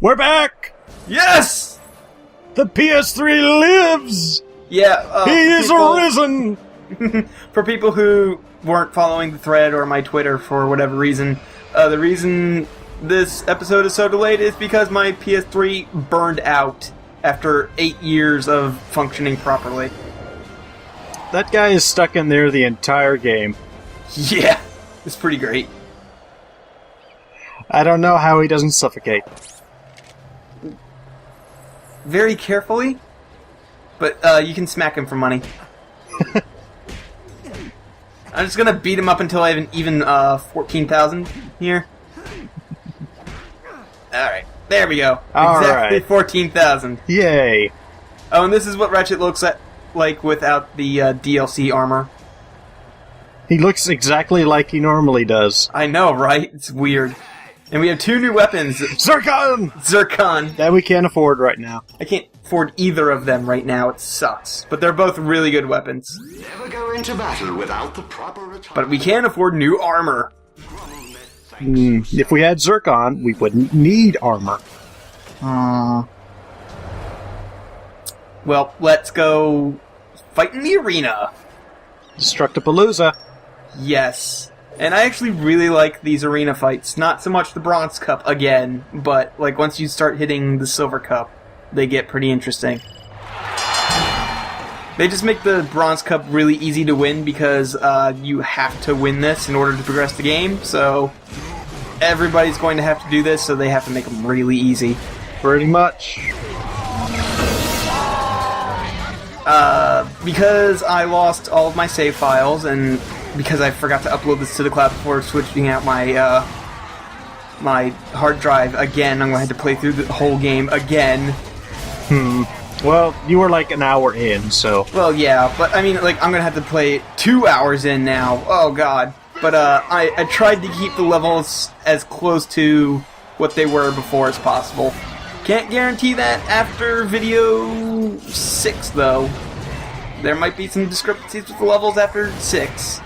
We're back! Yes! The PS3 lives! Yeah, he is arisen! For people who weren't following the thread or my Twitter for whatever reason, the reason this episode is so delayed is because my PS3 burned out after 8 years of functioning properly. That guy is stuck in there the entire game. Yeah, it's pretty great. I don't know how he doesn't suffocate. Very carefully, but you can smack him for money. I'm just gonna beat him up until I have an even 14,000 here. Alright, there we go. Exactly right. 14,000. Yay. Oh, and this is what Ratchet looks like without the DLC armor. He looks exactly like he normally does. I know, right? It's weird. And we have 2 new weapons. Zircon! Zircon. That we can't afford right now. I can't afford either of them right now. It sucks. But they're both really good weapons. Never go into battle without the proper attire. But we can afford new armor. If we had Zircon, we wouldn't need armor. Well, let's go fight in the arena. Destructipalooza. Yes. And I actually really like these arena fights. Not so much the Bronze Cup again, but like once you start hitting the Silver Cup, they get pretty interesting. They just make the Bronze Cup really easy to win because you have to win this in order to progress the game, so everybody's going to have to do this, so they have to make them really easy. Pretty much. Because I lost all of my save files, and because I forgot to upload this to the cloud before switching out my my hard drive again, I'm going to have to play through the whole game again. Well, you were like an hour in, so... Well, yeah, but I mean, like, I'm going to have to play it 2 hours in now. Oh, God. But I tried to keep the levels as close to what they were before as possible. Can't guarantee that after video 6, though. There might be some discrepancies with the levels after 6.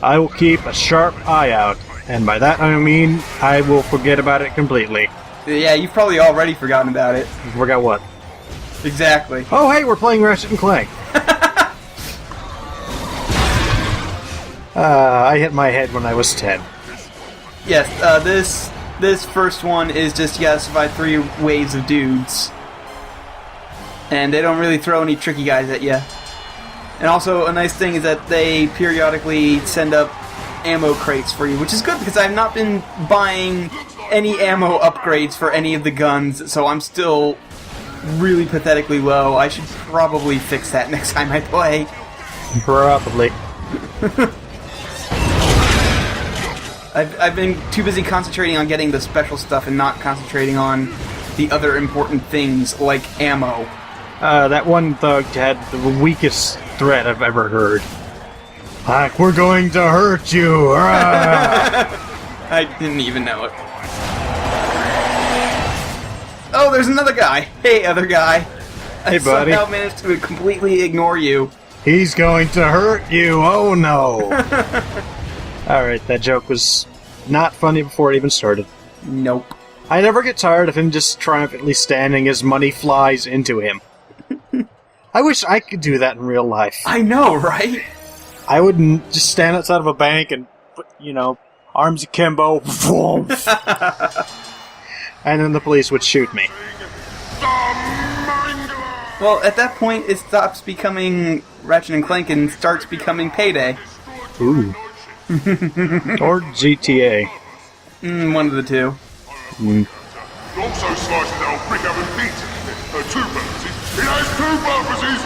I will keep a sharp eye out, and by that I mean I will forget about it completely. Yeah, you've probably already forgotten about it. Forgot what? Exactly. Oh, hey, we're playing Ratchet and Clank. I hit my head when I was 10. Yes, this first one is just you gotta survive 3 waves of dudes. And they don't really throw any tricky guys at you. And also, a nice thing is that they periodically send up ammo crates for you, which is good because I've not been buying any ammo upgrades for any of the guns, so I'm still really pathetically low. I should probably fix that next time I play. Probably. I've been too busy concentrating on getting the special stuff and not concentrating on the other important things, like ammo. That one thug had the weakest threat I've ever heard. Like, we're going to hurt you! I didn't even know it. Oh, there's another guy! Hey, other guy! Hey, buddy. I somehow managed to completely ignore you. He's going to hurt you! Oh no! Alright, that joke was not funny before it even started. Nope. I never get tired of him just triumphantly standing as money flies into him. I wish I could do that in real life. I know, right? I would just stand outside of a bank and put, arms akimbo, and then the police would shoot me. Well, at that point, it stops becoming Ratchet and Clank and starts becoming Payday. Ooh. Or GTA. One of the two. You also slice that old brick oven pizza. For 2 purposes. It has 2 purposes!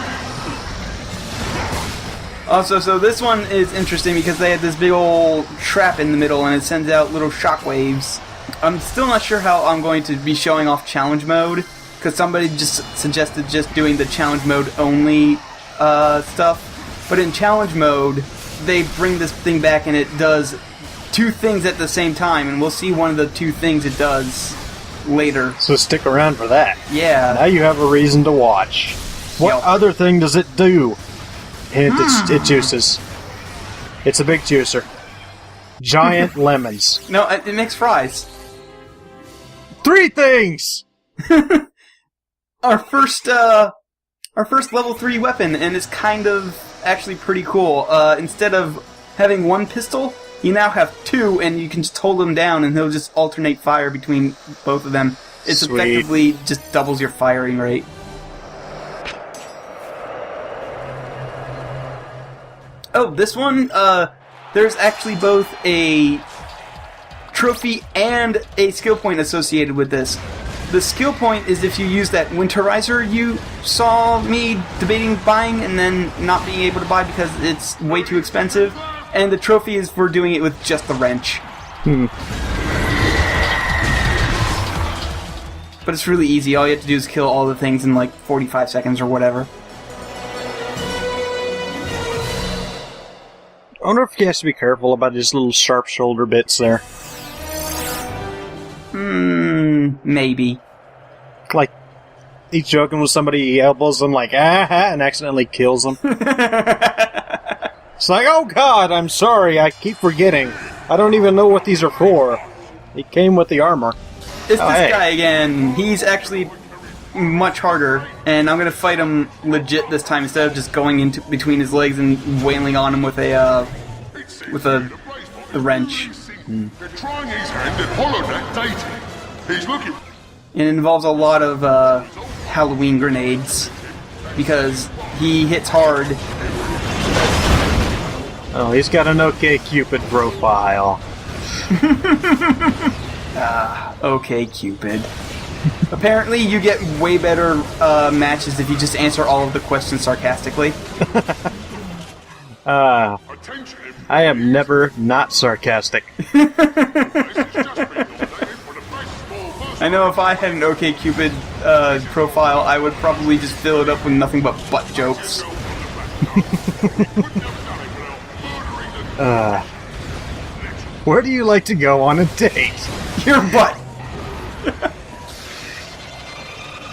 Also, so this one is interesting because they had this big old trap in the middle and it sends out little shockwaves. I'm still not sure how I'm going to be showing off challenge mode, because somebody just suggested just doing the challenge mode only stuff. But in challenge mode, they bring this thing back and it does 2 things at the same time, and we'll see one of the 2 things it does later. So stick around for that. Yeah. Now you have a reason to watch. What other thing does it do? Hint, it juices. It's a big juicer. Giant lemons. No, it makes fries. 3 things! Our first level 3 weapon, and it's kind of actually pretty cool. Instead of having 1 pistol, you now have 2, and you can just hold them down, and they'll just alternate fire between both of them. It's Sweet. effectively just doubles your firing rate. Oh, this one, there's actually both a trophy and a skill point associated with this. The skill point is if you use that Winterizer you saw me debating buying and then not being able to buy because it's way too expensive. And the trophy is for doing it with just the wrench. But it's really easy. All you have to do is kill all the things in like 45 seconds or whatever. I wonder if he has to be careful about his little sharp shoulder bits there. Maybe. Like, he's joking with somebody, he elbows them like, and accidentally kills them. It's like, oh god, I'm sorry, I keep forgetting. I don't even know what these are for. He came with the armor. It's this guy again. He's actually much harder, and I'm gonna fight him legit this time instead of just going into between his legs and wailing on him with a wrench. They're trying his hand at HoloNet dating. He's looking. And it involves a lot of Halloween grenades because he hits hard. Oh, he's got an OK Cupid profile. Okay, Cupid. Apparently, you get way better matches if you just answer all of the questions sarcastically. Attention. I am never not sarcastic. I know if I had an OkCupid profile, I would probably just fill it up with nothing but butt jokes. Where do you like to go on a date? Your butt!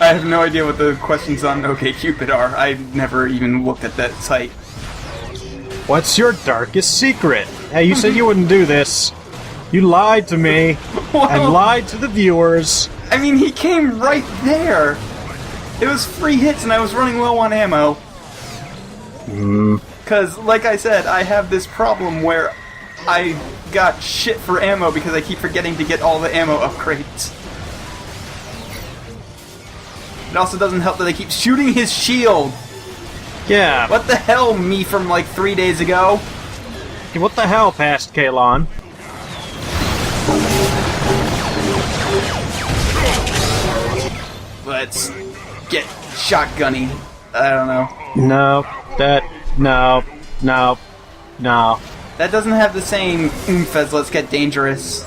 I have no idea what the questions on OkCupid are. I never even looked at that site. What's your darkest secret? Hey, you said you wouldn't do this. You lied to me, and lied to the viewers. I mean, he came right there! It was free hits and I was running low on ammo. Because, like I said, I have this problem where I got shit for ammo because I keep forgetting to get all the ammo upgrades. It also doesn't help that I keep shooting his shield! Yeah. What the hell, me from like 3 days ago? What the hell, past Kalon? Let's get shotgunny. I don't know. No. That doesn't have the same oomph as Let's Get Dangerous.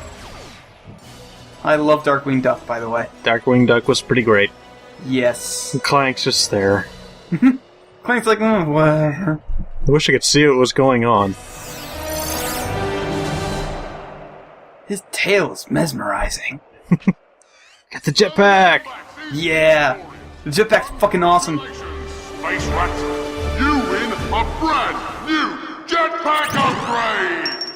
I love Darkwing Duck, by the way. Darkwing Duck was pretty great. Yes. Clank's just there. Clank's like, what? I wish I could see what was going on. His tail is mesmerizing. Got the jetpack! Yeah! The jetpack's fucking awesome. Space Rat, you win a brand new jetpack upgrade!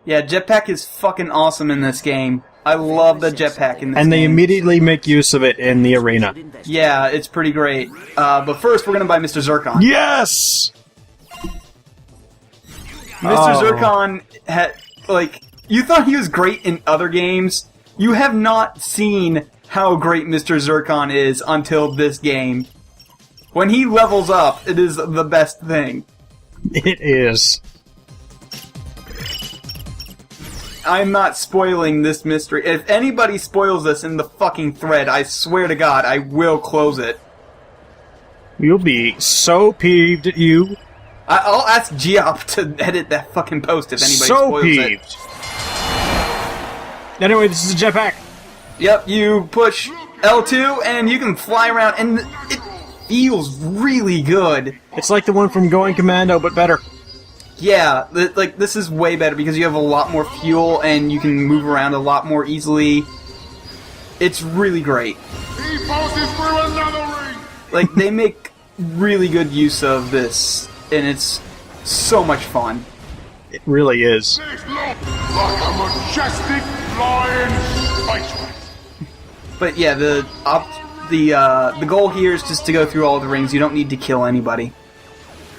Yeah, jetpack is fucking awesome in this game. I love the jetpack in this game. And they immediately make use of it in the arena. Yeah, it's pretty great. But first, we're gonna buy Mr. Zircon. Yes! Mr. Zircon had, like, you thought he was great in other games. You have not seen how great Mr. Zircon is until this game. When he levels up, it is the best thing. It is. I'm not spoiling this mystery. If anybody spoils this in the fucking thread, I swear to God, I will close it. You'll be so peeved at you. I'll ask Geop to edit that fucking post if anybody spoils peeved. it. Anyway, this is a jetpack. Yep, you push L2 and you can fly around, and it feels really good. It's like the one from Going Commando, but better. Yeah, like, this is way better because you have a lot more fuel and you can move around a lot more easily. It's really great. He passes through another ring! Like, they make really good use of this, and it's so much fun. It really is. This looks like a majestic flying space rat. But yeah, the goal here is just to go through all the rings. You don't need to kill anybody.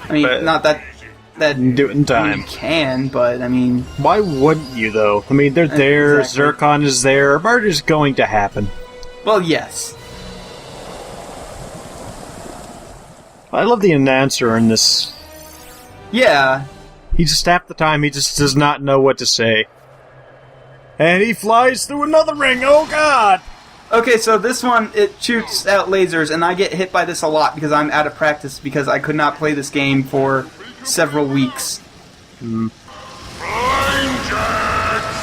I mean, But- not that Do it in time. you can, but I mean, Why wouldn't you, though? I mean, they're there, Exactly. Zircon is there, murder's going to happen. well, yes. I love the announcer in this. Yeah. He just half the time, he just does not know what to say. And he flies through another ring, oh god! Okay, so this one, it shoots out lasers, and I get hit by this a lot because I'm out of practice because I could not play this game for several weeks. Flame jets!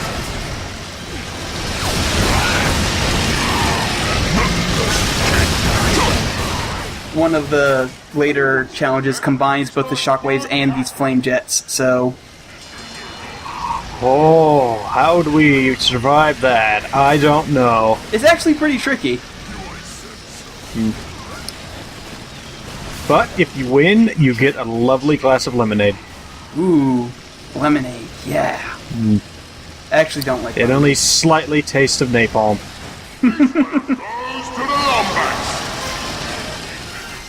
One of the later challenges combines both the shockwaves and these flame jets, so... Oh, how do we survive that? I don't know. It's actually pretty tricky. But if you win, you get a lovely glass of lemonade. Ooh, lemonade, yeah. I actually don't like It lemonade. only slightly tastes of napalm. Goes to the Lombax!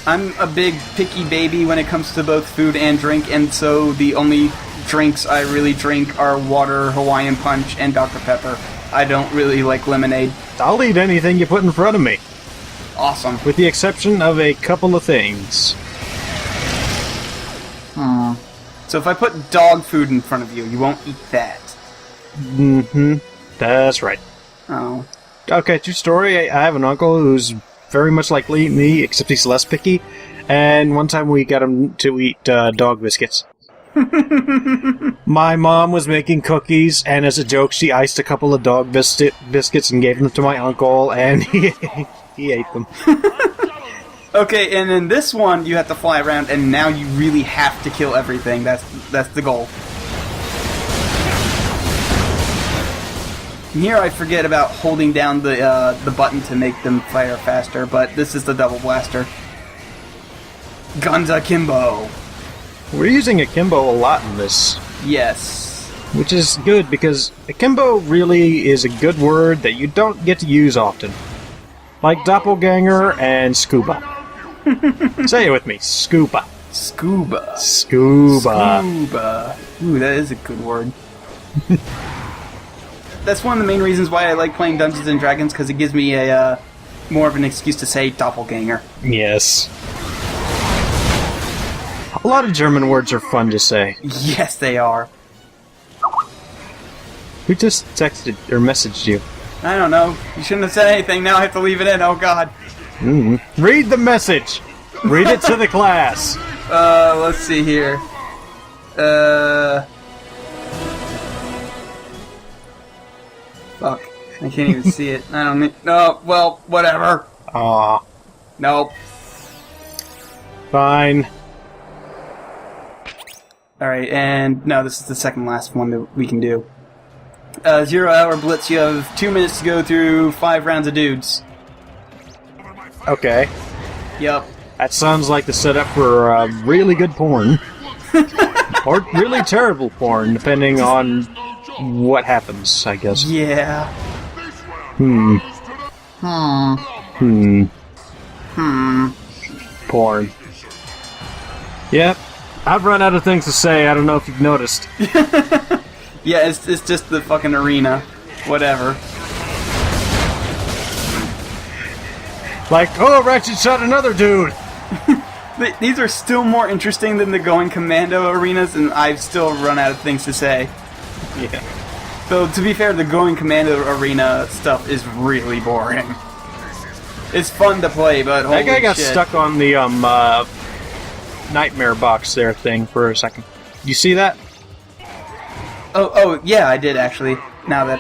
I'm a big picky baby when it comes to both food and drink, and so the only drinks I really drink are water, Hawaiian Punch, and Dr. Pepper. I don't really like lemonade. I'll eat anything you put in front of me, Awesome. with the exception of a couple of things. So if I put dog food in front of you, you won't eat that. Mm-hmm. That's right. Oh. Okay, true story. I have an uncle who's very much like me, except he's less picky. And one time we got him to eat dog biscuits. My mom was making cookies, and as a joke, she iced a couple of dog biscuits and gave them to my uncle, and he ate them. Okay, and in this one, you have to fly around, and now you really have to kill everything. That's the goal. And here I forget about holding down the button to make them fire faster, but this is the double blaster. Guns akimbo. We're using akimbo a lot in this, Yes. which is good because akimbo really is a good word that you don't get to use often. Like doppelganger and scuba. Say it with me, scuba. Scuba. Scuba. Scuba. Ooh, that is a good word. That's one of the main reasons why I like playing Dungeons and Dragons, because it gives me a more of an excuse to say doppelganger. Yes. A lot of German words are fun to say. Yes, they are. Who just texted or messaged you? I don't know. You shouldn't have said anything. Now I have to leave it in. Oh, God. Read the message! Read it to the class! Let's see here. Fuck. I can't even see it. I don't need... No, well, whatever. Aw, Nope. fine. Alright, and no, this is the second last one that we can do. 0 hour blitz, you have 2 minutes to go through 5 rounds of dudes. Okay. Yup. That sounds like the setup for really good porn. Or really terrible porn, depending on what happens, I guess. Yeah. Porn. Yep. I've run out of things to say, I don't know if you've noticed. Yeah, it's just the fucking arena. Whatever. Like, oh, Ratchet shot another dude! These are still more interesting than the Going Commando arenas, and I've still run out of things to say. Yeah. Though, to be fair, the Going Commando arena stuff is really boring. It's fun to play, but holy That guy got shit. stuck on the, nightmare box there thing for a second. You see that? Oh, yeah, I did actually. Now that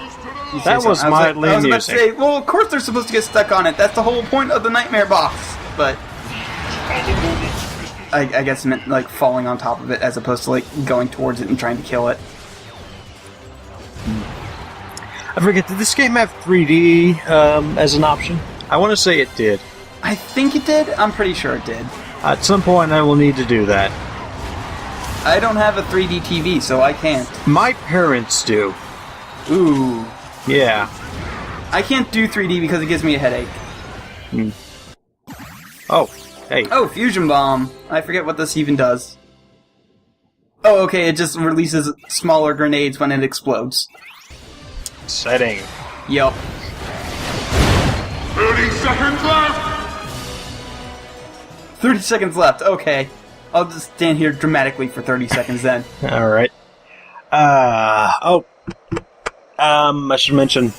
you say That was something. mildly I was about to amusing. say, well, of course they're supposed to get stuck on it. That's the whole point of the nightmare box. But I guess it meant like falling on top of it as opposed to like going towards it and trying to kill it. I forget, did this game have 3D as an option? I want to say it did. I think it did. I'm pretty sure it did. At some point I will need to do that. I don't have a 3D TV, so I can't. My parents do. Ooh. Yeah. I can't do 3D because it gives me a headache. Oh, hey. Oh, fusion bomb. I forget what this even does. Oh, okay, it just releases smaller grenades when it explodes. Setting. Yup. 30 seconds left! 30 seconds left, okay. I'll just stand here dramatically for 30 seconds then. Alright. I should mention,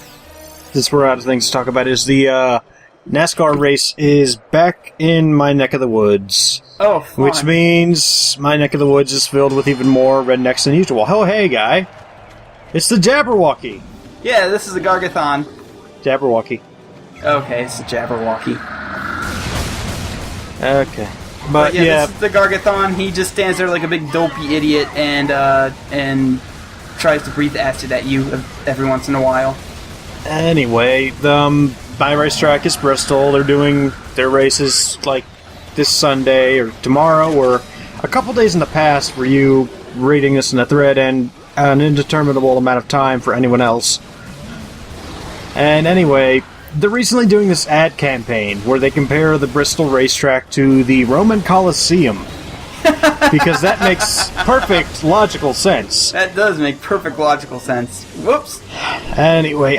since we're out of things to talk about, is the, NASCAR race is back in my neck of the woods. Oh, fun. Which means my neck of the woods is filled with even more rednecks than usual. Oh, hey, guy. It's the Jabberwocky. Yeah, this is a Gargathon. Jabberwocky. Okay, it's a Jabberwocky. Okay. But yeah, this is the Gargathon. He just stands there like a big dopey idiot and tries to breathe acid at you every once in a while. Anyway, my racetrack is Bristol. They're doing their races like this Sunday or tomorrow or a couple days in the past for you reading this in a thread and an indeterminable amount of time for anyone else. And anyway, they're recently doing this ad campaign where they compare the Bristol racetrack to the Roman Colosseum. Because that makes perfect logical sense. That does make perfect logical sense. Whoops. Anyway,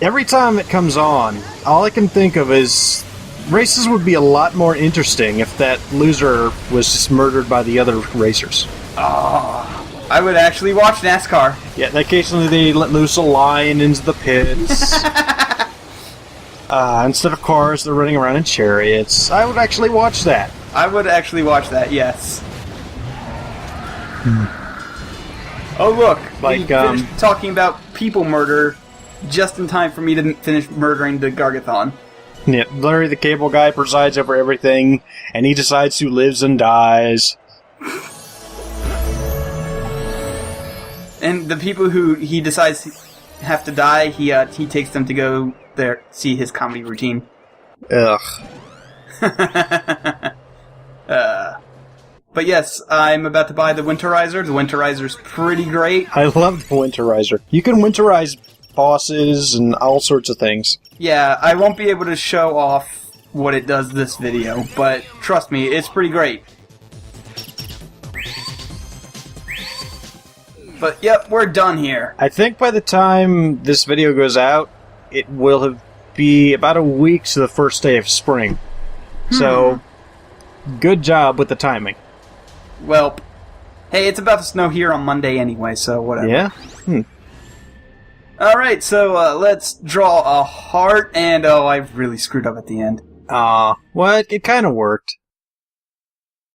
every time it comes on, all I can think of is races would be a lot more interesting if that loser was just murdered by the other racers. Oh, I would actually watch NASCAR. Yeah, occasionally they let loose a lion into the pits. Instead of cars, they're running around in chariots. I would actually watch that. I would actually watch that, yes. Oh, look. Like, we finished talking about people murder just in time for me to finish murdering the Gargathon. Yeah, Larry the Cable Guy presides over everything, and he decides who lives and dies. And the people who he decides have to die, he takes them to go there see his comedy routine. Ugh. But yes, I'm about to buy the Winterizer. The Winterizer's pretty great. I love the Winterizer. You can winterize bosses and all sorts of things. Yeah, I won't be able to show off what it does this video, but trust me, it's pretty great. But yep, we're done here. I think by the time this video goes out, it will be about a week to the first day of spring. So, good job with the timing. Well, hey, it's about to snow here on Monday anyway, so whatever. Yeah? Alright, so let's draw a heart, and I really screwed up at the end. What? It kind of worked.